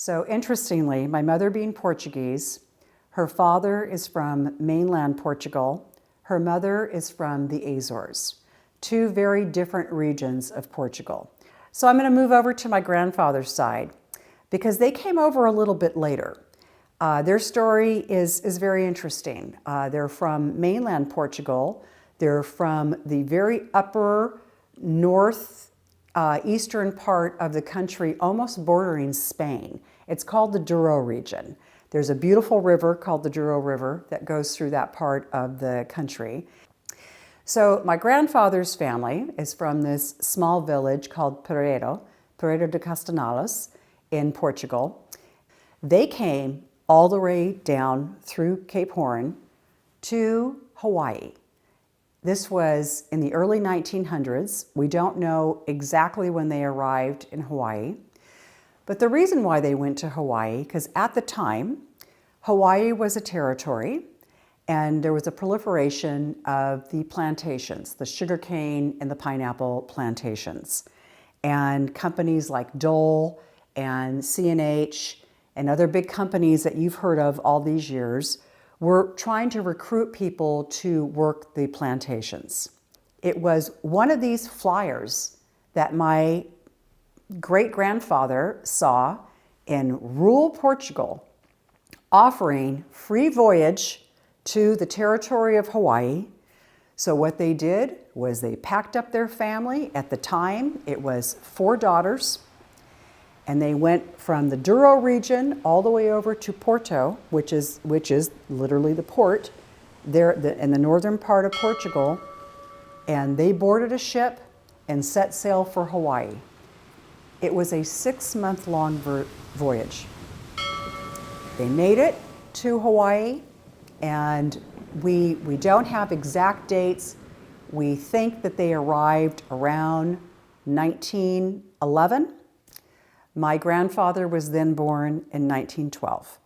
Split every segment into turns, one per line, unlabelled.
So interestingly, my mother being Portuguese, her father is from mainland Portugal, her mother is from the Azores, two very different regions of Portugal. So I'm going to move over to my grandfather's side because they came over a little bit later. Their story is very interesting. They're from mainland Portugal. They're from the very upper north eastern part of the country, almost bordering Spain. It's called the Douro region. There's a beautiful river called the Douro River that goes through that part of the country. So my grandfather's family is from this small village called Pereiro de Castellanos in Portugal. They came all the way down through Cape Horn to Hawaii. This was in the early 1900s. We don't know exactly when they arrived in Hawaii. But the reason why they went to Hawaii, because at the time, Hawaii was a territory and there was a proliferation of the plantations, the sugarcane and the pineapple plantations. And companies like Dole and C&H and other big companies that you've heard of all these years were trying to recruit people to work the plantations. It was one of these flyers that my great-grandfather saw in rural Portugal offering free voyage to the territory of Hawaii. So what they did was they packed up their family. At the time, it was 4 daughters, and they went from the Douro region all the way over to Porto, which is literally the port there in the northern part of Portugal, and they boarded a ship and set sail for Hawaii. It was a 6-month-long voyage. They made it to Hawaii, and we don't have exact dates. We think that they arrived around 1911. My grandfather was then born in 1912.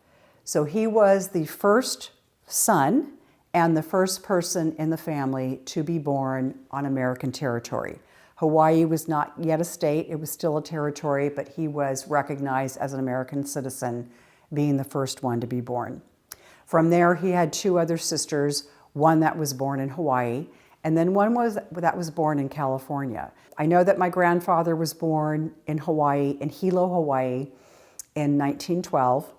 So he was the first son and the first person in the family to be born on American territory. Hawaii was not yet a state, it was still a territory, but he was recognized as an American citizen, being the first one to be born. From there, he had 2 other sisters, one that was born in Hawaii, and then one that was born in California. I know that my grandfather was born in Hawaii, in Hilo, Hawaii, in 1912,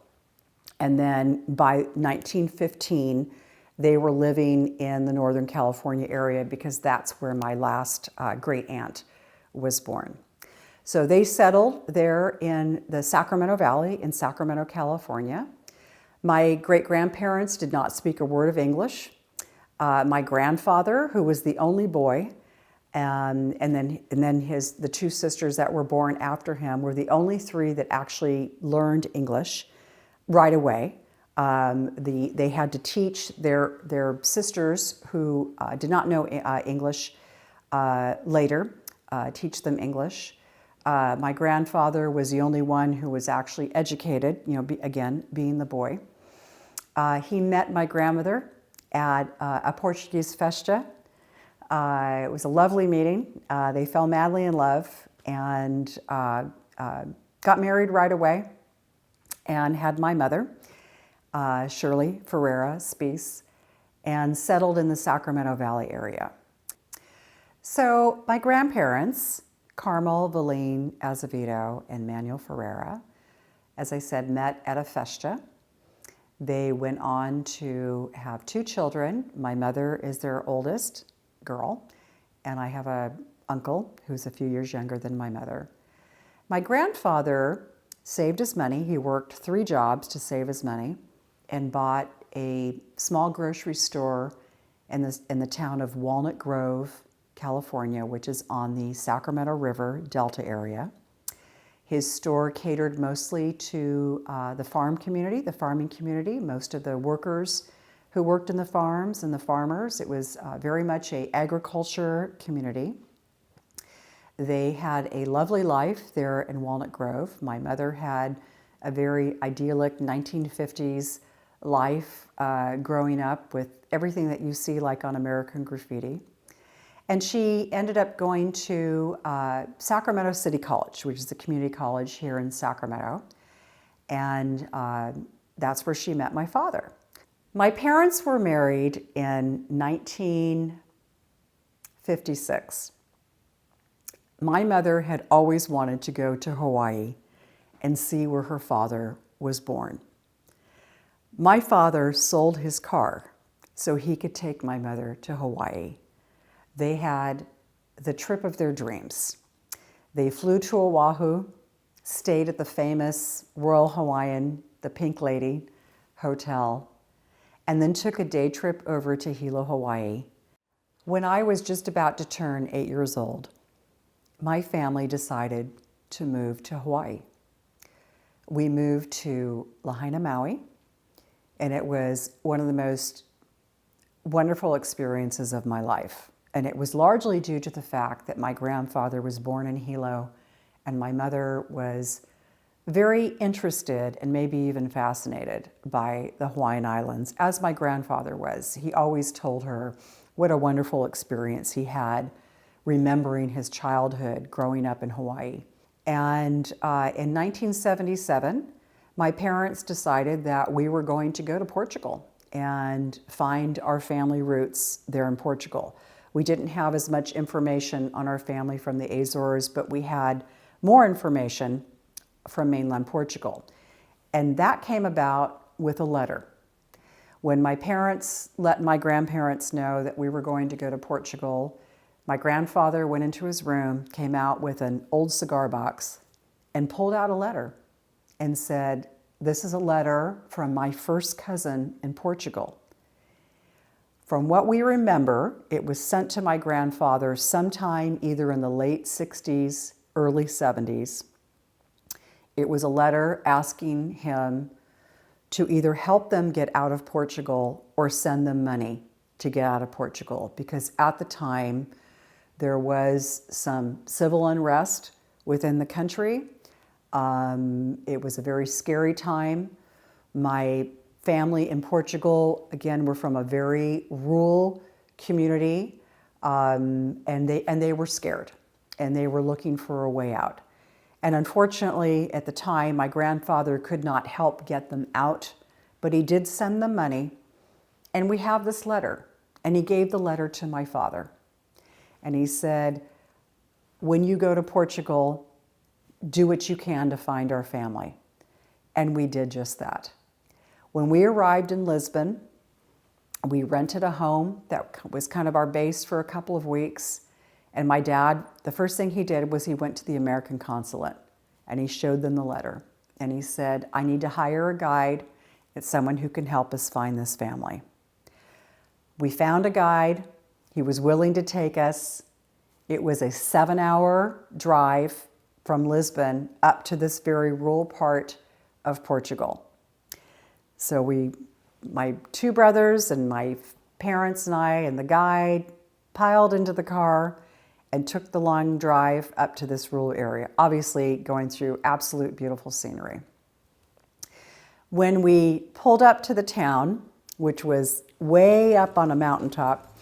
and then by 1915, they were living in the Northern California area because that's where my last great aunt was born. So they settled there in the Sacramento Valley in Sacramento, California. My great-grandparents did not speak a word of English. My grandfather, who was the only boy, and then the 2 sisters that were born after him were the only 3 that actually learned English right away. They had to teach their sisters who did not know English later, teach them English. My grandfather was the only one who was actually educated, again, being the boy. He met my grandmother at a Portuguese festa. It was a lovely meeting. They fell madly in love and got married right away and had my mother, Shirley Ferreira Spies, and settled in the Sacramento Valley area. So my grandparents, Carmel, Valine, Azevedo, and Manuel Ferreira, as I said, met at a festa. They went on to have 2 children. My mother is their oldest girl, and I have an uncle who's a few years younger than my mother. My grandfather saved his money. He worked 3 jobs to save his money and bought a small grocery store in the town of Walnut Grove, California, which is on the Sacramento River Delta area. His store catered mostly to the farming community, most of the workers who worked in the farms and the farmers. It was very much an agriculture community. They had a lovely life there in Walnut Grove. My mother had a very idyllic 1950s life growing up with everything that you see like on American Graffiti. And she ended up going to Sacramento City College, which is a community college here in Sacramento. and that's where she met my father. My parents were married in 1956. My mother had always wanted to go to Hawaii and see where her father was born. My father sold his car so he could take my mother to Hawaii. They had the trip of their dreams. They flew to Oahu, stayed at the famous Royal Hawaiian, the Pink Lady Hotel, and then took a day trip over to Hilo, Hawaii. When I was just about to turn 8 years old, my family decided to move to Hawaii. We moved to Lahaina, Maui, and it was one of the most wonderful experiences of my life. And it was largely due to the fact that my grandfather was born in Hilo, and my mother was very interested and maybe even fascinated by the Hawaiian Islands, as my grandfather was. He always told her what a wonderful experience he had remembering his childhood growing up in Hawaii. And in 1977, my parents decided that we were going to go to Portugal and find our family roots there in Portugal. We didn't have as much information on our family from the Azores, but we had more information from mainland Portugal. And that came about with a letter. When my parents let my grandparents know that we were going to go to Portugal, my grandfather went into his room, came out with an old cigar box, and pulled out a letter and said, "This is a letter from my first cousin in Portugal." From what we remember, it was sent to my grandfather sometime either in the late 60s, early 70s. It was a letter asking him to either help them get out of Portugal or send them money to get out of Portugal, because at the time there was some civil unrest within the country. It was a very scary time. My family in Portugal, again, were from a very rural community, and they were scared, and they were looking for a way out. And unfortunately, at the time, my grandfather could not help get them out, but he did send them money. And we have this letter, and he gave the letter to my father. And he said, "When you go to Portugal, do what you can to find our family." And we did just that. When we arrived in Lisbon, we rented a home that was kind of our base for a couple of weeks. And my dad, the first thing he did was he went to the American consulate and he showed them the letter. And he said, "I need to hire a guide. It's someone who can help us find this family." We found a guide. He was willing to take us. It was a 7-hour drive from Lisbon up to this very rural part of Portugal. So my two brothers and my parents and I and the guide piled into the car and took the long drive up to this rural area, obviously going through absolute beautiful scenery. When we pulled up to the town, which was way up on a mountaintop,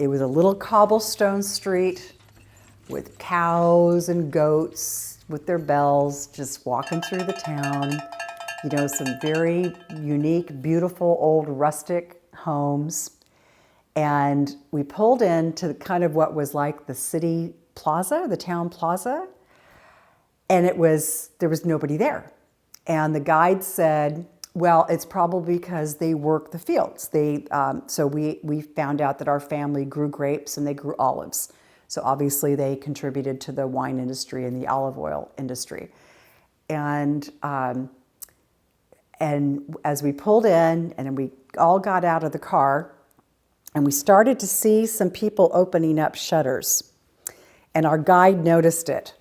it was a little cobblestone street with cows and goats with their bells just walking through the town. You know, some very unique, beautiful old rustic homes. And we pulled into kind of what was like the city plaza, the town plaza, and there was nobody there. And the guide said, "Well, it's probably because they work the fields." So we found out that our family grew grapes and they grew olives. So obviously they contributed to the wine industry and the olive oil industry. And as we pulled in and then we all got out of the car, and we started to see some people opening up shutters. And our guide noticed it.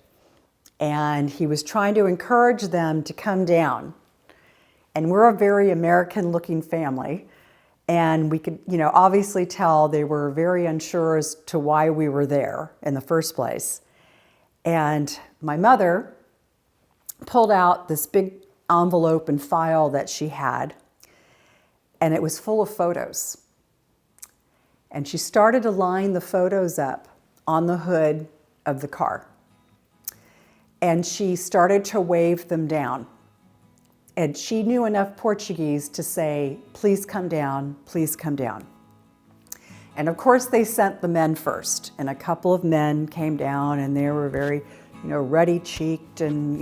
And he was trying to encourage them to come down. And we're a very American-looking family. And we could, obviously tell they were very unsure as to why we were there in the first place. And my mother pulled out this big envelope and file that she had. And it was full of photos. And she started to line the photos up on the hood of the car. And she started to wave them down. And she knew enough Portuguese to say, please come down, please come down. And of course they sent the men first, and a couple of men came down, and they were very, ruddy-cheeked and,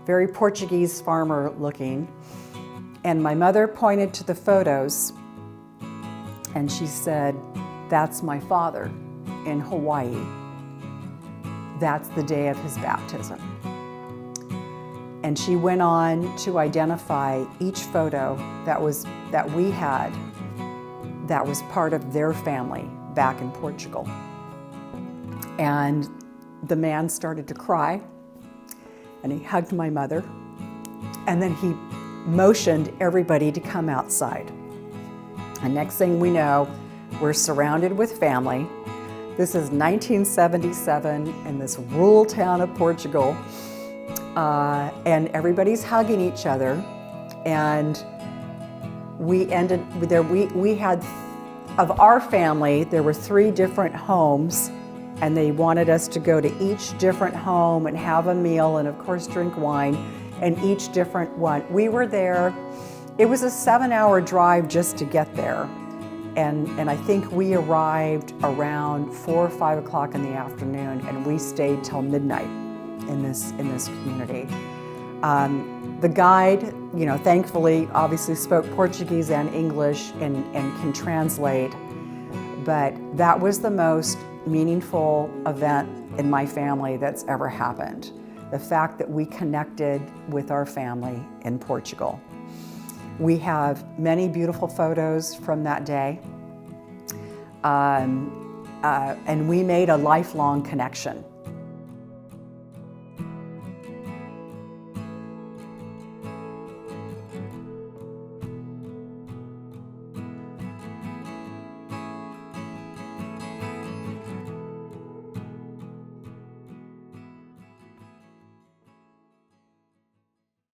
very Portuguese farmer looking. And my mother pointed to the photos and she said, that's my father in Hawaii. That's the day of his baptism. And she went on to identify each photo that we had that was part of their family back in Portugal. And the man started to cry, and he hugged my mother, and then he motioned everybody to come outside. And next thing we know, we're surrounded with family. This is 1977 in this rural town of Portugal, and everybody's hugging each other. And we ended there. We had, of our family, there were 3 different homes, and they wanted us to go to each different home and have a meal and of course drink wine in each different one. We were there. It was a 7-hour drive just to get there. And I think we arrived around 4 or 5 o'clock in the afternoon, and we stayed till midnight in this community. The guide, thankfully, obviously spoke Portuguese and English and can translate, but that was the most meaningful event in my family that's ever happened. The fact that we connected with our family in Portugal. We have many beautiful photos from that day, and we made a lifelong connection.